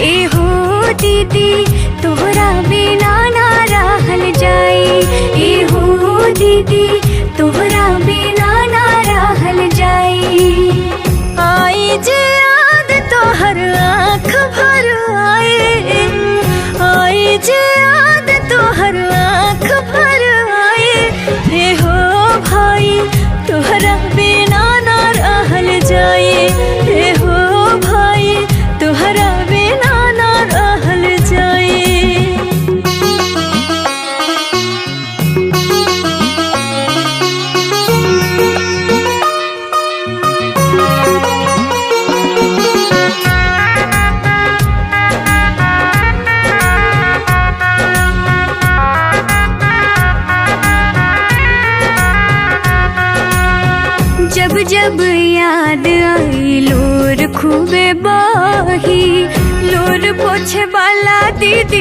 ए हो दीदी तोहरा बिना ना रहल जाई। ए हो दीदी तोहरा बिना ना रहल जाई। आई जे याद तोहर आँख भर आए, आई जे याद तोहर आँख भर आए। हे हो भाई तोहरा बिना ना रहल जाए। हे हो भाई तोहरा बिना ना रहल जाए। जब जब याद आई लोर खूबे बही। लोर पोछे वाला दीदी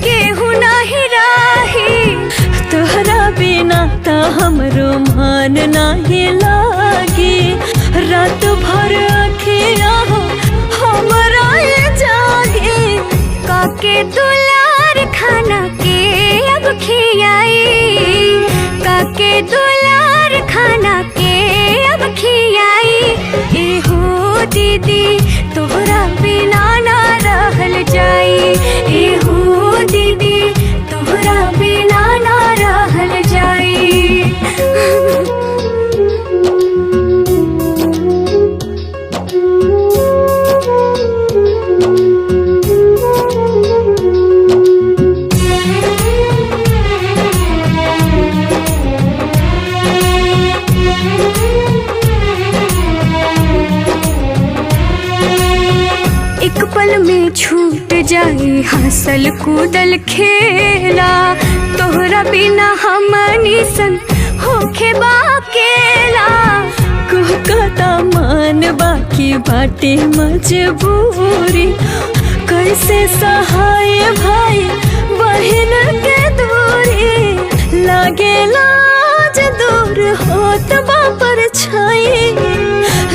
केहू नाही राही। तोहरा बिना ता हमरो मान नाही लागी। रात भर अखियाँ हो हमरा ये जागे। काके दुलार खाना के अब खियाई। काके दुलार खाना के अब खियाई। ए हो दीदी तोहरा बिना ना रहल जाई। ए हो दीदी तोहरा बिना ना रहल जाई। एक पल में छूट जाई हंसल कूदल खेला। तोहरा बिना हमनी संग होखे बाकेला। कहता मान बाकी बाटे मजबूरी। कैसे सहाय भाई बहन के दूरी। लागे लाज दूर होत बापर छाई।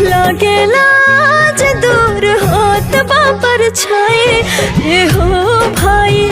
लागे लाज दूर होत बापर छाई। हे हो भाई